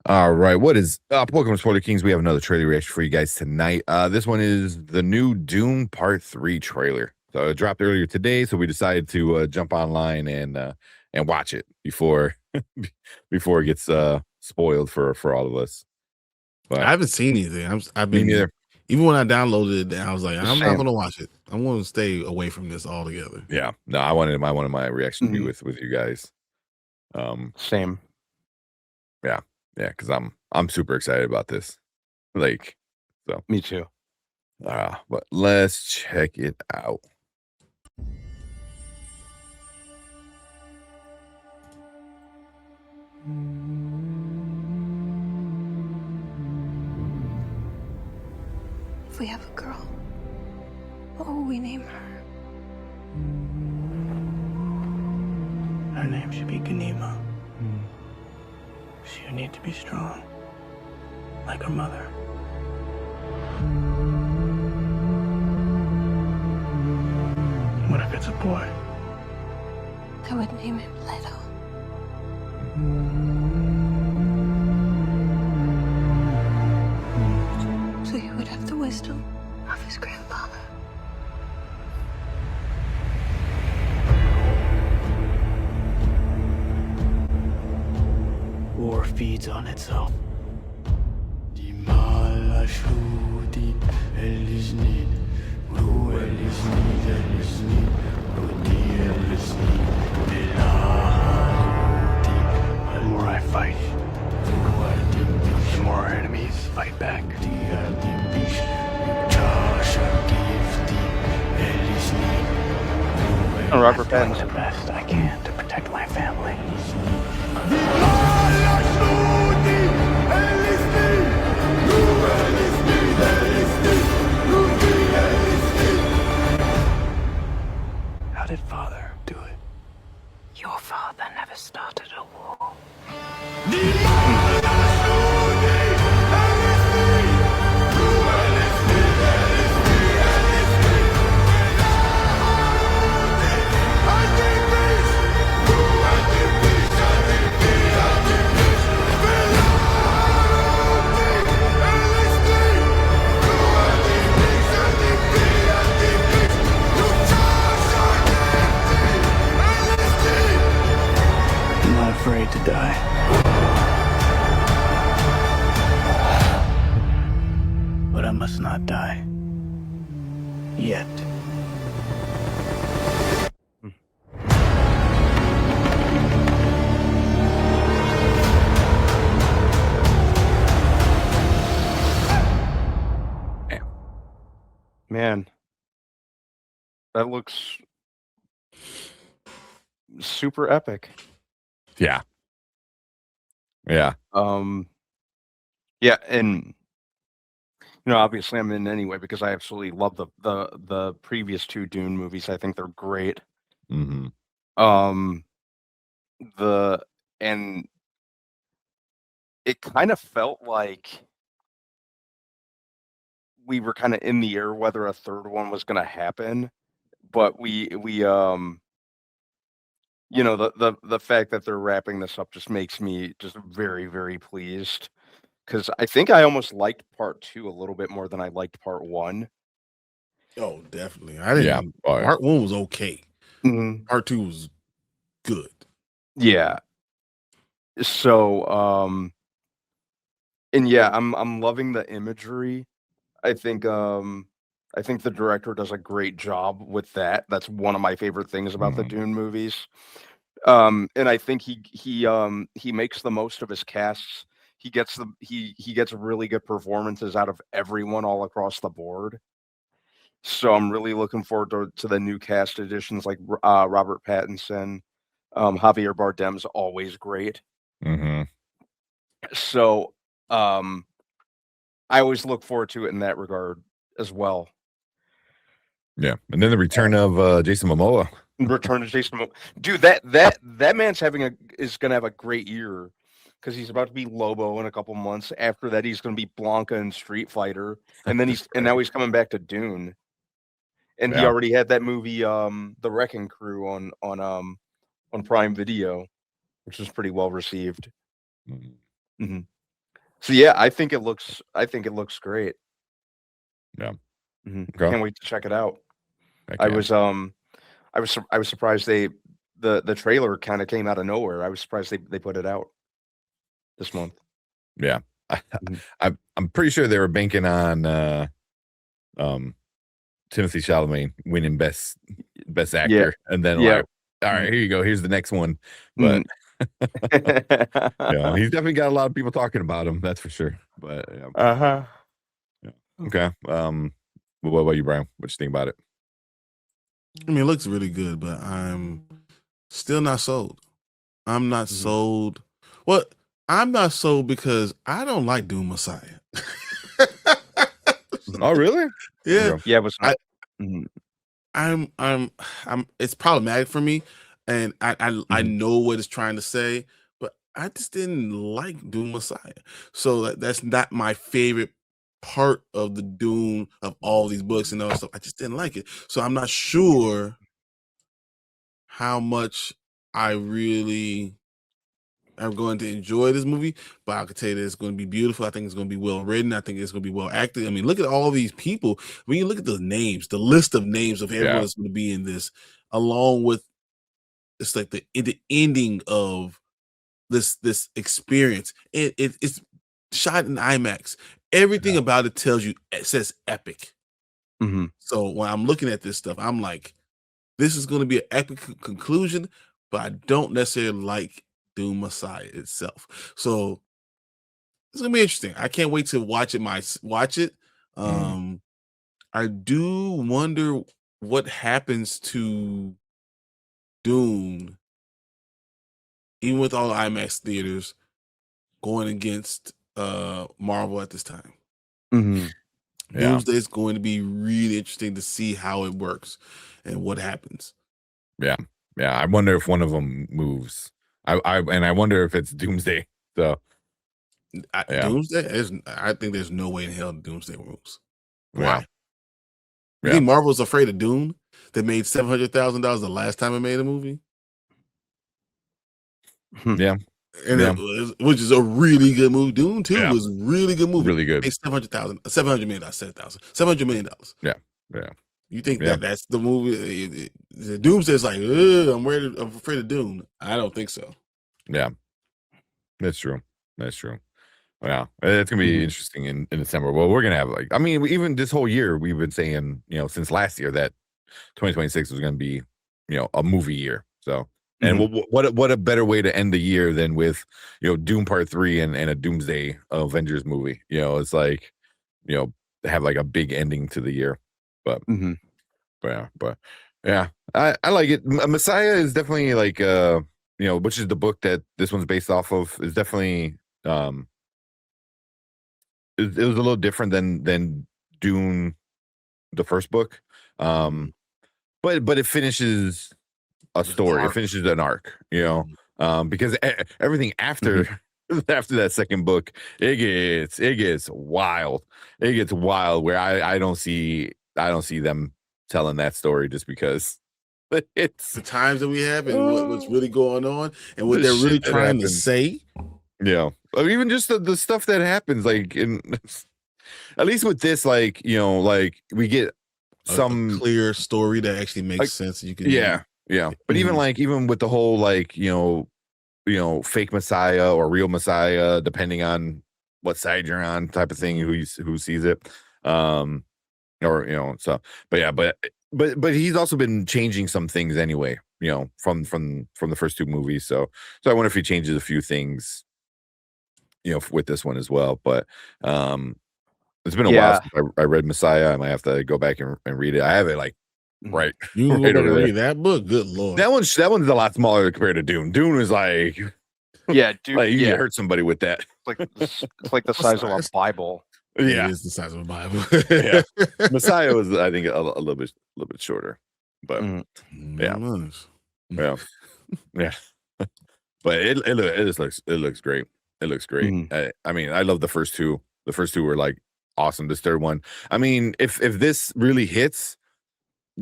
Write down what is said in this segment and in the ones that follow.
All right, what is up? Welcome to Spoiler Kings. We have another trailer reaction for you guys tonight. This one is the new Dune Part 3 trailer. So it dropped earlier today, so we decided to jump online and watch it before before it gets spoiled for all of us. But I haven't seen anything. I've me been neither. even when I downloaded it, I was like, I'm not Same. going to watch it. I'm going to stay away from this altogether. Yeah, no, I wanted my reaction to be Mhm. with you guys. Same. Yeah, because I'm super excited about this. Like, so Me too. but let's check it out. If we have a girl, what will we name her? Her name should be Ganima. She'll need to be strong, like her mother. What if it's a boy? I would name him Leto. So he would have the wisdom of his grandfather. War feeds on itself. The more I fight, the more our enemies fight back. Robert I'm doing Pattinson. the best I can to protect my family. How did father do it? Your father never started a war. I'm not afraid to die. But I must not die. Yet. Man, that looks super epic. Yeah, Yeah, and obviously I'm in anyway because I absolutely love the previous two Dune movies. I think they're great. mm-hmm. The and it kind of felt like we were kind of in the air whether a third one was going to happen, but the fact that they're wrapping this up just makes me just very, very pleased because I think I almost liked part 2 a little bit more than I liked part 1. Oh, definitely. I didn't. Oh, yeah. Part 1 was okay. Mhm. Part 2 was good. Yeah. So, and yeah, I'm loving the imagery. I think the director does a great job with that. That's one of my favorite things about the Mhm. Dune movies. And I think he makes the most of his casts. He gets really good performances out of everyone all across the board. So I'm really looking forward to the new cast additions like Robert Pattinson, Javier Bardem's always great. Mm-hmm. So I always look forward to it in that regard as well. Yeah, and then the return of Jason Momoa. Return to Jason Momoa. Dude, that man's is gonna have a great year because he's about to be Lobo in a couple months. After that, he's gonna be Blanca in Street Fighter, and then now he's coming back to Dune. And he Yeah. already had that movie, The Wrecking Crew on Prime Video, which was pretty well received. Mhm. Mhm. So yeah, I think it looks great. Yeah. Mhm. Okay. Can't wait to check it out. Heck I yeah. was surprised the trailer kind of came out of nowhere. I was surprised they put it out this month. Yeah. Mhm. I'm pretty sure they were banking on Timothee Chalamet winning best Yeah. actor, and then Yeah. like, all right, here you go, here's the next one. But Mhm. he's definitely got a lot of people talking about him, that's for sure. But yeah. Uh-huh. Yeah. Okay. What about you, Brian? What you think about it? I mean, it looks really good, but I'm still not sold. I'm not sold. Well, I'm not sold because I don't like Doom Messiah. Oh, really? Yeah, Okay. Yeah, it was I, not. Mhm. I'm. It's problematic for me, and I Mhm. know what it's trying to say, but I just didn't like Doom Messiah. So that's not my favorite part of the Doom of all these books and all that stuff. I just didn't like it. So I'm not sure how much I really am going to enjoy this movie, but I can tell you that it's going to be beautiful. I think it's going to be well written. I think it's going to be well acted. I mean, look at all these people. When you look at the names, the list of names of everyone Yeah. that's going to be in this, along with it's like the ending of this experience. It's shot in IMAX. Everything about it tells you it says epic. Mhm. So when I'm looking at this stuff, I'm like, this is going to be an epic conclusion, but I don't necessarily like Doom Messiah itself. So it's gonna be interesting. I can't wait to watch it. Um, I do wonder what happens to Dune, even with all the IMAX theaters going against Marvel at this time. Mhm. Yeah. Doomsday is going to be really interesting to see how it works and what happens. Yeah. I wonder if one of them moves. I wonder if it's Doomsday. So yeah. I think there's no way in hell Doomsday moves. Yeah. Why? You think Marvel's afraid of Dune? That made $700,000 the last time it made a movie, Yeah. and Yeah. which is a really good movie. Dune 2 Yeah. was a really good movie. Really good. Made $700 million, $700 million. Yeah. Yeah. You think Yeah. that's the movie? The Doomsday's like, I'm afraid of Dune. I don't think so. Yeah. That's true. Yeah, it's gonna be Mhm. interesting in December. Well, we're gonna have like, I mean, even this whole year, we've been saying, since last year that 2026 was gonna be, a movie year. So, and Mhm. what a better way to end the year than with, Doom Part 3 and a Doomsday Avengers movie. It's like, have like a big ending to the year. But Mhm. yeah, I like it. Messiah is definitely like which is the book that this one's based off of, is definitely um it was a little different than Dune, the first book. Um, but it finishes a There's an story. It arc. finishes an arc, because everything Mhm. after after that second book, it gets wild. It gets wild where I don't see them telling that story just because it's The times that we have and what's really going on and what the they're really shit that trying to happens. say. Or even just the stuff that happens, like in at least with this, like like we get A some, clear story that actually makes like, sense. You can yeah. But Mhm. even with the whole, like, fake Messiah or real Messiah, depending on what side you're on, type of thing, who sees it, um, or so. But yeah, but he's also been changing some things anyway, from the first two movies. So I wonder if he changes a few things, with this one as well. But it's been a while Yeah. since I read Messiah. I might have to go back and read it. I have it like right you can go right back over and there. read that book. Good lord. That one's a lot smaller compared to Dune. Dune was like Yeah, dude. like you Yeah, could hurt somebody with that. it's like the size of a Bible. It Yeah, is the size of a Bible. yeah. Messiah was, I think, a little bit shorter, but Mhm. yeah, Nice. yeah, yeah. But it looks great. It looks great. Mhm. I mean, I love the first two. The first two were like awesome. This third one, I mean, if this really hits,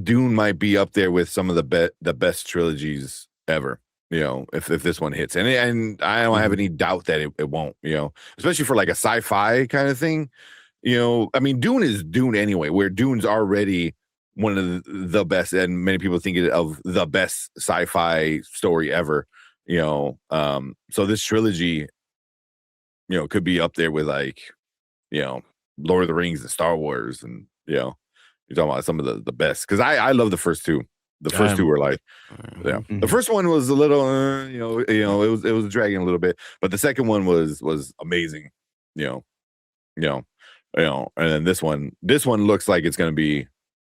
Dune might be up there with some of the best trilogies ever. if this one hits, and I don't have any doubt that it won't, especially for like a sci-fi kind of thing. I mean, Dune is Dune anyway, where Dune's already one of the best, and many people think of the best sci-fi story ever. So this trilogy, could be up there with like, Lord of the Rings and Star Wars, and you're talking about some of the best, because I love the first two. The first two were like, yeah. The first one was a little, it was dragging a little bit, but the second one was amazing, you know, and then this one looks like it's going to be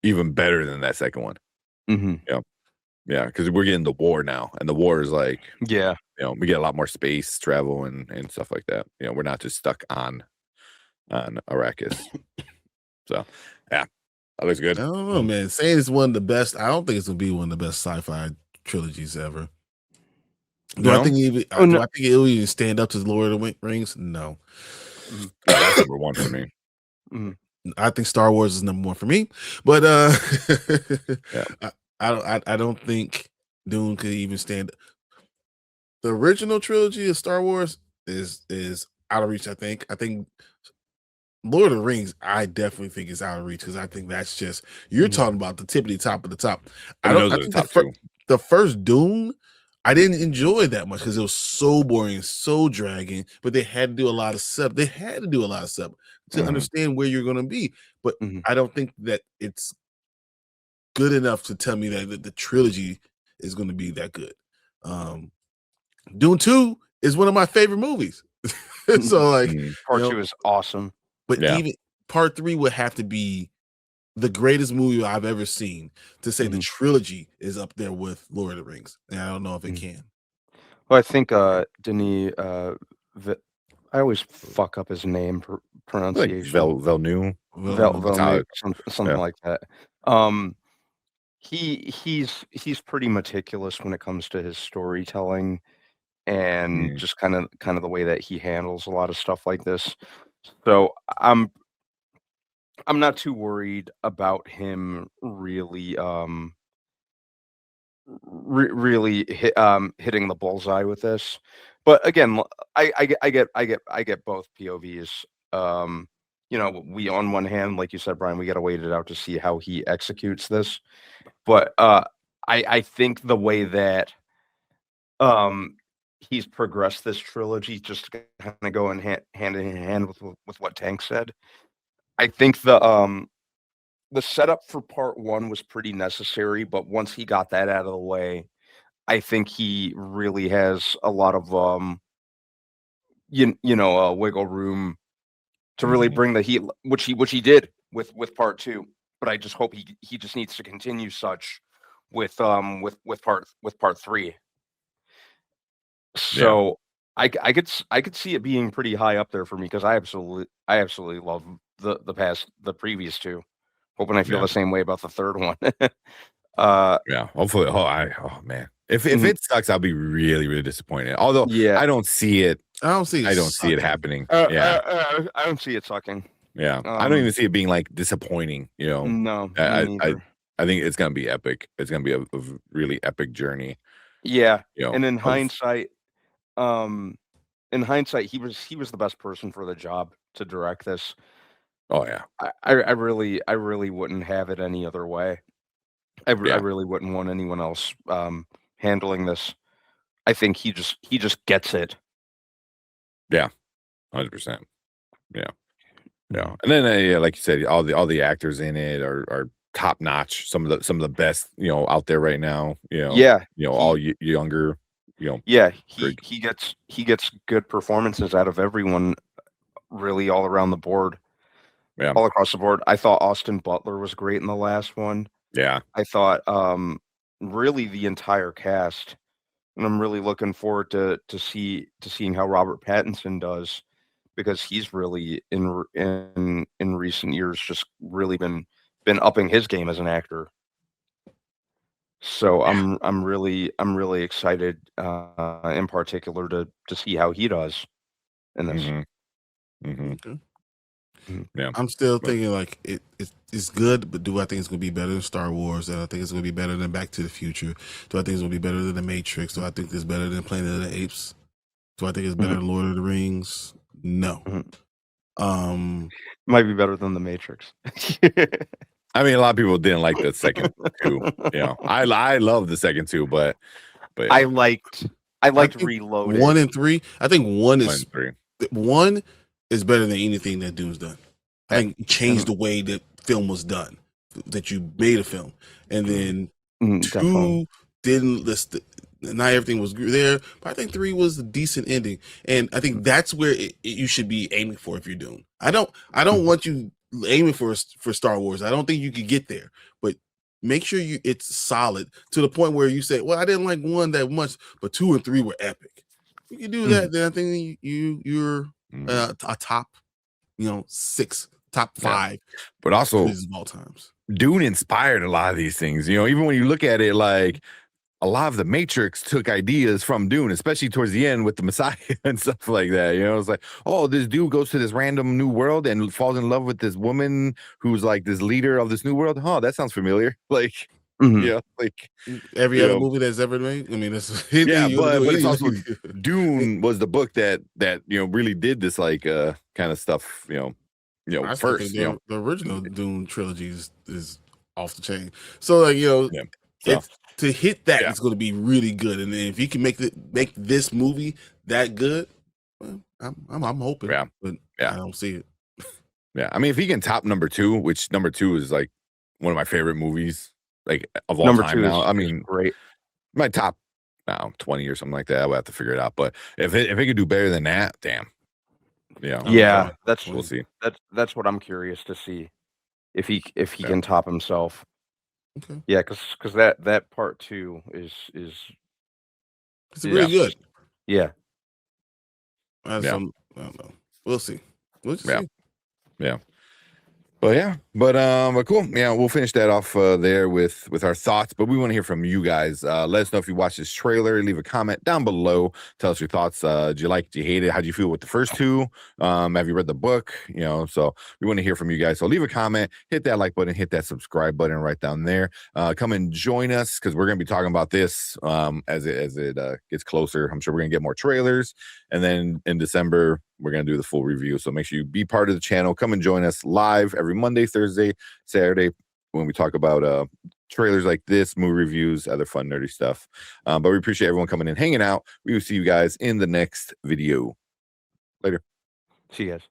even better than that second one. Yeah, because we're getting the war now, and the war is like, we get a lot more space travel and stuff like that. We're not just stuck on Arrakis. So, yeah, that looks good. I don't know, man. Saying it's one of the best, I don't think it's gonna be one of the best sci-fi trilogies ever. Do I think it'll even stand up to Lord of the Rings? No. That's number one for me. I think Star Wars is number one for me, but yeah. I don't think Dune could even stand. The original trilogy of Star Wars is out of reach. I think Lord of the Rings, I definitely think is out of reach, because I think that's just, you're talking about the tippity top of the top. I think the first Dune, I didn't enjoy that much because it was so boring, so dragging. But they had to do a lot of stuff. They had to do a lot of stuff to understand where you're going to be. But I don't think that it's good enough to tell me that the trilogy is going to be that good. Dune 2 is one of my favorite movies. So like, part 2 is awesome. But even part 3 would have to be the greatest movie I've ever seen to say the trilogy is up there with Lord of the Rings. And I don't know if it can. Well, I think Denis, I always fuck up his name pronunciation. Like Villeneuve, something like that. He's pretty meticulous when it comes to his storytelling, and just kind of the way that he handles a lot of stuff like this. So I'm not too worried about him really hitting the bullseye with this. But again, I get both POVs. We, on one hand, like you said, Brian, we got to wait it out to see how he executes this. But I think the way that he's progressed this trilogy, just to kind of go hand in hand with what Tank said, I think the setup for part 1 was pretty necessary, but once he got that out of the way, I think he really has a lot of wiggle room to really bring the heat, which he did with part 2. But I just hope he just needs to continue such with part 3. So I could see it being pretty high up there for me, because I absolutely love the previous 2. Hoping I feel the same way about the third one. Hopefully. Oh man, if it sucks, I'll be really, really disappointed. Although I don't see it. I don't see it happening. I don't see it sucking. Yeah, I don't even see it being like disappointing. No, I think it's gonna be epic. It's gonna be a really epic journey. Yeah, and in hindsight, he was the best person for the job to direct this. Oh yeah, I really wouldn't have it any other way. I really wouldn't want anyone else handling this. I think he just gets it. Yeah, 100%. Yeah. And then like you said, all the actors in it are top notch. Some of the best out there right now. All younger. Yeah, he gets good performances out of everyone, really, all around the board. Yeah. All across the board. I thought Austin Butler was great in the last one. Yeah. I thought really the entire cast, and I'm really looking forward to seeing how Robert Pattinson does, because he's really in recent years just really been upping his game as an actor. So I'm really excited in particular to see how he does in this. Okay. I'm still But- thinking like it's good, but do I think it's gonna be better than Star Wars? Do I think it's gonna be better than Back to the Future? Do I think it's gonna be better than The Matrix? Do I think it's better than Planet of the Apes? Do I think it's better than Lord of the Rings? No. Might be better than The Matrix. I mean, a lot of people didn't like the second two. You know, I love the second two, but yeah, I liked think Reloaded. 1 and 3. I think one one is and three. one is better than anything that Dune's done. I Yeah. think it changed the way that film was done, that you made a film, and then Definitely. 2 didn't list. Not everything was there, but I think 3 was a decent ending, and I think that's where you should be aiming for if you're Dune. I don't want you aiming for Star Wars. I don't think you could get there, but make sure it's solid to the point where you say, "Well, I didn't like 1 that much, but 2 and 3 were epic." You can do that, then I think you're a top, 6, top 5, But also, movies of all times. Dune inspired a lot of these things. You know, even when you look at it, like a lot of the Matrix took ideas from Dune, especially towards the end with the Messiah and stuff like that. You know, it's like, oh, this dude goes to this random new world and falls in love with this woman who's like this leader of this new world. Oh, that sounds familiar. Like, like Every you other know, movie that's ever made. I mean, that's yeah, but it's anything also you do. Dune was the book that really did this like kind of stuff. I still First. think the original Dune trilogy is off the chain. So like So, it's to hit that, yeah. it's going to be really good. And then if he can make this movie that good, well, I'm hoping. Yeah. But Yeah. I don't see it. Yeah, I mean, if he can top number 2, which number 2 is like one of my favorite movies, like of all Number time 2 now. is I mean, great. my top 20 or something like that. I would have to figure it out. But if it could do better than that, damn. Yeah. Yeah, We'll see. That's what I'm curious to see if he Yeah. can top himself. Okay. Yeah, because that part 2 is It's really good. Yeah. I don't know. We'll see. We'll just see. Yeah. But cool. Yeah, we'll finish that off there with our thoughts. But we want to hear from you guys. Let us know if you watched this trailer. Leave a comment down below. Tell us your thoughts. Did you like it? Did you hate it? How do you feel with the first 2? Have you read the book? So we want to hear from you guys. So leave a comment, hit that like button, hit that subscribe button right down there. Come and join us because we're gonna be talking about this as it gets closer. I'm sure we're gonna get more trailers, and then in December we're going to do the full review. So make sure you be part of the channel. Come and join us live every Monday, Thursday, Saturday when we talk about trailers like this, movie reviews, other fun, nerdy stuff. But we appreciate everyone coming in, hanging out. We will see you guys in the next video. Later. See you guys.